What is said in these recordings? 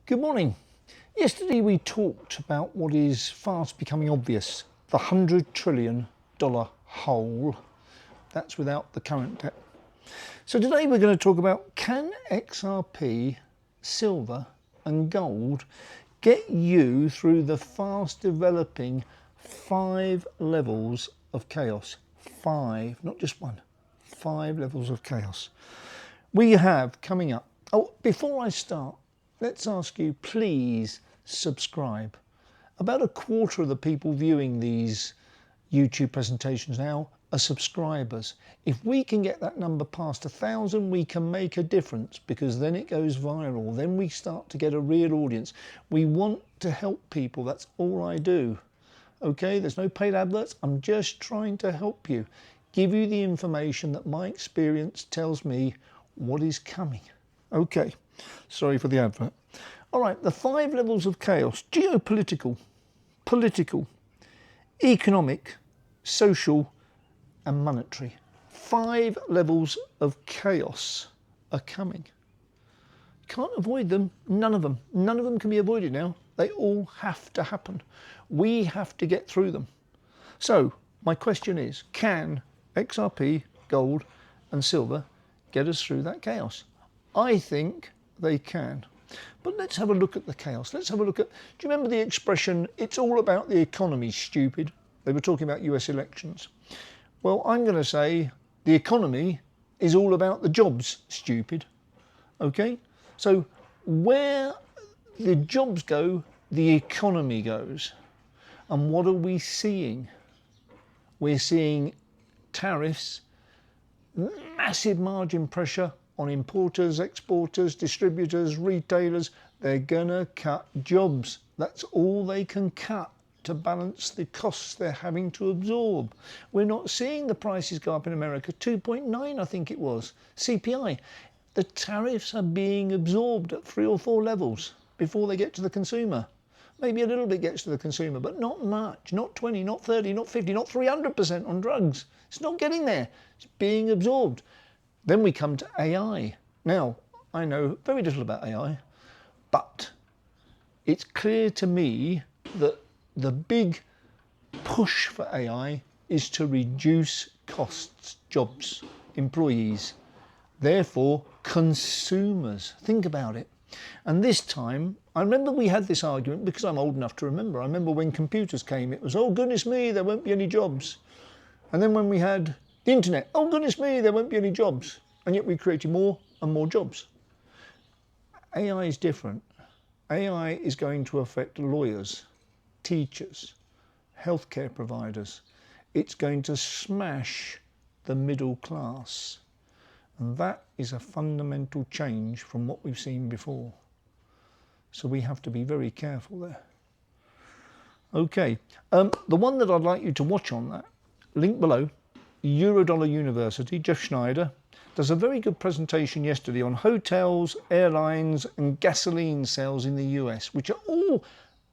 Good morning. Yesterday we talked about what is fast becoming obvious, the $100 trillion hole. That's without the current debt. So today we're going to talk about, can XRP, silver and gold get you through the fast developing 5 levels of chaos? 5, not just 1, 5 levels of chaos. We have coming up. Oh, before I start, let's ask you, please subscribe. About a quarter of the people viewing these YouTube presentations now are subscribers. If we can get that number past 1,000, we can make a difference, because then it goes viral. Then we start to get a real audience. We want to help people. That's all I do. Okay, there's no paid adverts. I'm just trying to help you, give you the information that my experience tells me what is coming. Okay. Sorry for the advert. All right, the 5 levels of chaos: geopolitical, political, economic, social and monetary. 5 levels of chaos are coming. Can't avoid them, none of them. None of them can be avoided now. They all have to happen. We have to get through them. So my question is, can XRP, gold and silver get us through that chaos? I think they can. But let's have a look at the chaos. Let's have a look at, do you remember the expression, it's all about the economy, stupid? They were talking about US elections. Well, I'm going to say the economy is all about the jobs, stupid. Okay? So where the jobs go, the economy goes. And what are we seeing? We're seeing tariffs, massive margin pressure on importers, exporters, distributors, retailers. They're gonna cut jobs. That's all they can cut to balance the costs they're having to absorb. We're not seeing the prices go up in America, 2.9 I think it was, CPI. The tariffs are being absorbed at 3 or 4 levels before they get to the consumer. Maybe a little bit gets to the consumer, but not much, not 20, not 30, not 50, not 300% on drugs. It's not getting there, it's being absorbed. Then we come to AI. Now, I know very little about AI, but it's clear to me that the big push for AI is to reduce costs, jobs, employees, therefore consumers. Think about it. And this time, I remember we had this argument, because I'm old enough to remember. I remember when computers came, it was, oh goodness me, there won't be any jobs. And then when we had the internet, oh goodness me, there won't be any jobs. And yet we created more and more jobs. AI is different. AI is going to affect lawyers, teachers, healthcare providers. It's going to smash the middle class. And that is a fundamental change from what we've seen before. So we have to be very careful there. Okay, the one that I'd like you to watch on that, link below, Eurodollar University, Jeff Schneider, does a very good presentation yesterday on hotels, airlines and gasoline sales in the US, which are all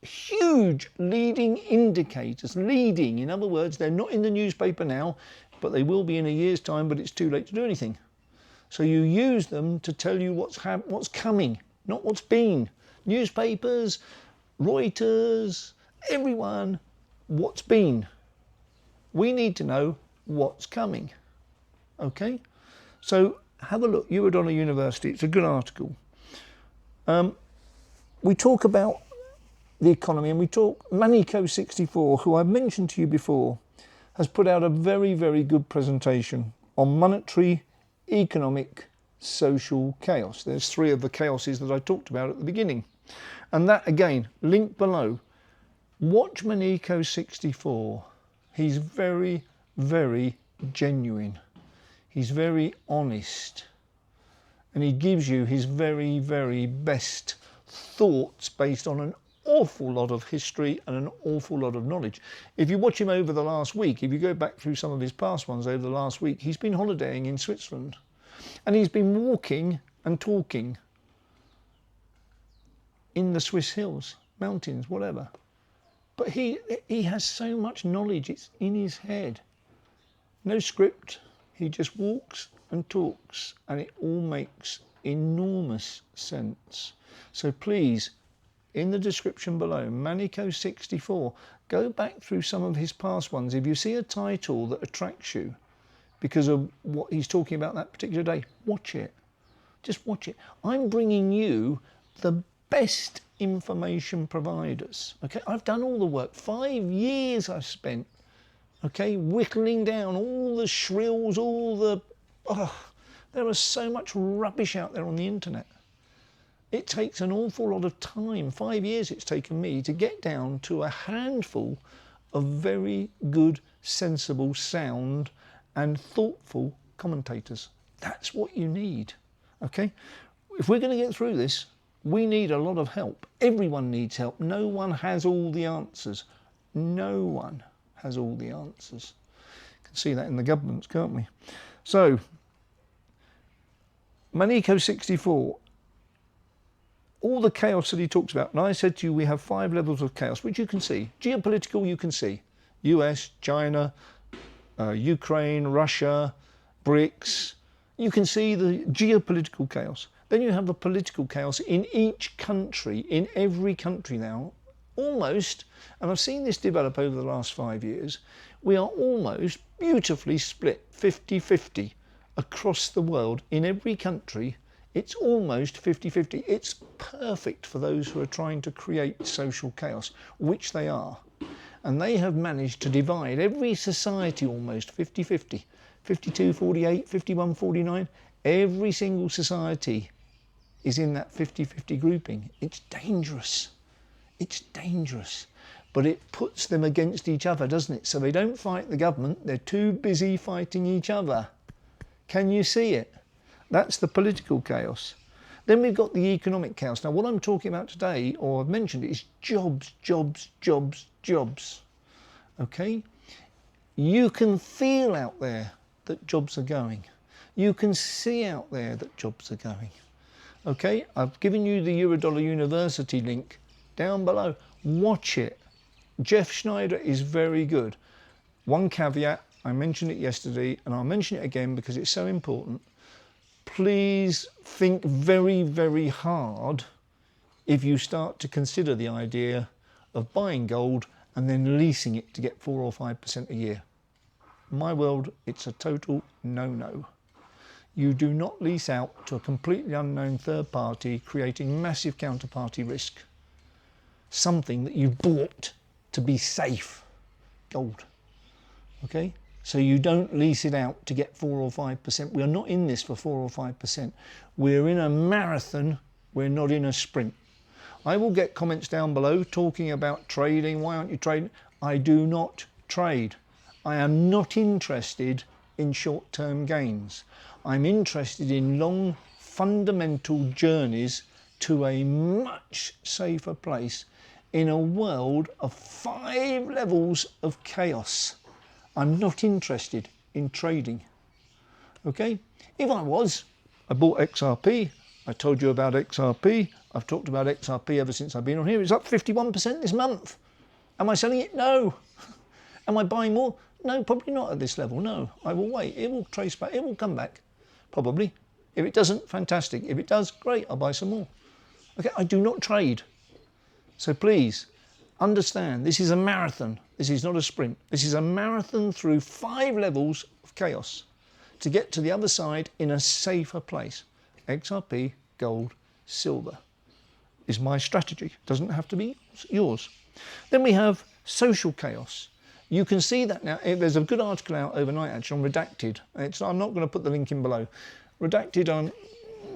huge leading indicators. Leading, in other words, they're not in the newspaper now, but they will be in a year's time, but it's too late to do anything. So you use them to tell you what's coming, not what's been. Newspapers, Reuters, everyone, what's been. We need to know what's coming. Okay? So have a look, Eurodollar University, it's a good article. We talk about the economy, and we talk, Manico64, who I've mentioned to you before, has put out a very, very good presentation on monetary, economic, social chaos. There's 3 of the chaoses that I talked about at the beginning. And that, again, link below. Watch Manico64. He's very, very genuine. He's very honest. And he gives you his very, very best thoughts based on an awful lot of history and an awful lot of knowledge. If you watch him over the last week, if you go back through some of his past ones over the last week, he's been holidaying in Switzerland. And he's been walking and talking in the Swiss hills, mountains, whatever. But he has so much knowledge, it's in his head. No script, he just walks and talks, and it all makes enormous sense. So please, in the description below, Manico64, go back through some of his past ones. If you see a title that attracts you because of what he's talking about that particular day, watch it. Just watch it. I'm bringing you the best information providers. Okay, I've done all the work. 5 years I've spent, okay, whittling down all the shrills, all the... there is so much rubbish out there on the internet. It takes an awful lot of time. 5 years it's taken me to get down to a handful of very good, sensible, sound and thoughtful commentators. That's what you need, okay? If we're going to get through this, we need a lot of help. Everyone needs help. No one has all the answers. No one has all the answers. You can see that in the governments, can't we? So, Manico64, all the chaos that he talks about, and I said to you we have 5 levels of chaos, which you can see. Geopolitical, you can see. US, China, Ukraine, Russia, BRICS. You can see the geopolitical chaos. Then you have the political chaos in each country, in every country now, almost, and I've seen this develop over the last 5 years, we are almost beautifully split 50-50 across the world. In every country, it's almost 50-50. It's perfect for those who are trying to create social chaos, which they are. And they have managed to divide every society almost 50-50, 52-48, 51-49. Every single society is in that 50-50 grouping. It's dangerous. It's dangerous. But it puts them against each other, doesn't it? So they don't fight the government. They're too busy fighting each other. Can you see it? That's the political chaos. Then we've got the economic chaos. Now, what I'm talking about today, or I've mentioned it, is jobs, jobs, jobs, jobs. Okay? You can feel out there that jobs are going. You can see out there that jobs are going. Okay? I've given you the Eurodollar University link down below. Watch it. Jeff Schneider is very good. One caveat, I mentioned it yesterday, and I'll mention it again because it's so important. Please think very, very hard if you start to consider the idea of buying gold and then leasing it to get 4 or 5% a year. In my world, it's a total no-no. You do not lease out to a completely unknown third party, creating massive counterparty risk. Something that you bought to be safe. Gold. Okay? So you don't lease it out to get 4 or 5%. We are not in this for 4 or 5%. We're in a marathon. We're not in a sprint. I will get comments down below talking about trading. Why aren't you trading? I do not trade. I am not interested in short-term gains. I'm interested in long, fundamental journeys to a much safer place in a world of 5 levels of chaos. I'm not interested in trading. Okay? If I was, I bought XRP. I told you about XRP. I've talked about XRP ever since I've been on here. It's up 51% this month. Am I selling it? No. Am I buying more? No, probably not at this level. No, I will wait. It will trace back. It will come back, probably. If it doesn't, fantastic. If it does, great. I'll buy some more. Okay, I do not trade. So please understand, this is a marathon. This is not a sprint. This is a marathon through 5 levels of chaos to get to the other side in a safer place. XRP, gold, silver is my strategy. Doesn't have to be yours. Then we have social chaos. You can see that now. There's a good article out overnight actually on Redacted. I'm not going to put the link in below. Redacted,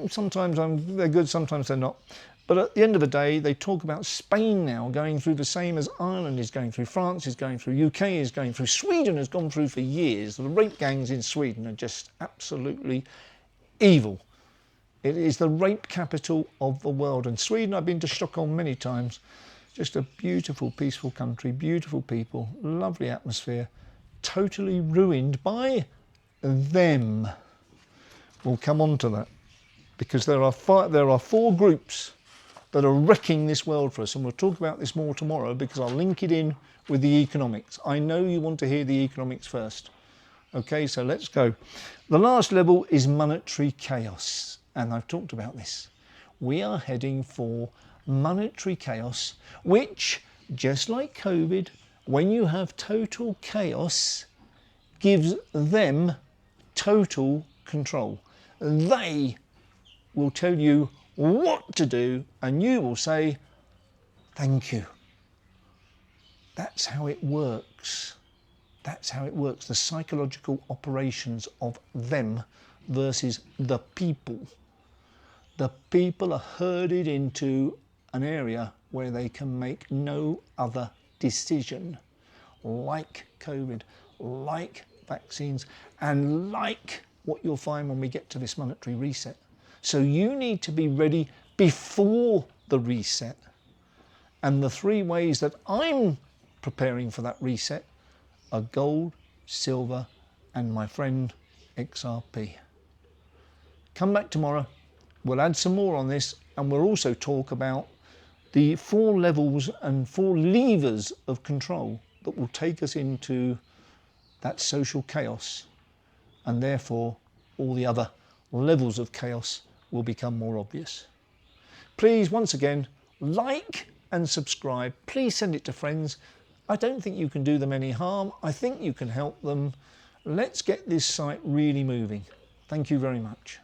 sometimes they're good, sometimes they're not. But at the end of the day, they talk about Spain now going through the same as Ireland is going through, France is going through, UK is going through, Sweden has gone through for years. The rape gangs in Sweden are just absolutely evil. It is the rape capital of the world. And Sweden, I've been to Stockholm many times. Just a beautiful, peaceful country, beautiful people, lovely atmosphere, totally ruined by them. We'll come on to that because there are 4 groups that are wrecking this world for us, and we'll talk about this more tomorrow because I'll link it in with the economics. I know you want to hear the economics first. Okay, so let's go. The last level is monetary chaos. and I've talked about this, we are heading for monetary chaos, which, just like COVID, when you have total chaos, gives them total control. They will tell you what to do and you will say, thank you. That's how it works. That's how it works. The psychological operations of them versus the people. The people are herded into an area where they can make no other decision, like COVID, like vaccines, and like what you'll find when we get to this monetary reset. So you need to be ready before the reset. And the three ways that I'm preparing for that reset are gold, silver, and my friend XRP. Come back tomorrow. We'll add some more on this, and we'll also talk about the 4 levels and 4 levers of control that will take us into that social chaos, and therefore all the other levels of chaos will become more obvious. Please, once again, like and subscribe. Please send it to friends. I don't think you can do them any harm. I think you can help them. Let's get this site really moving. Thank you very much.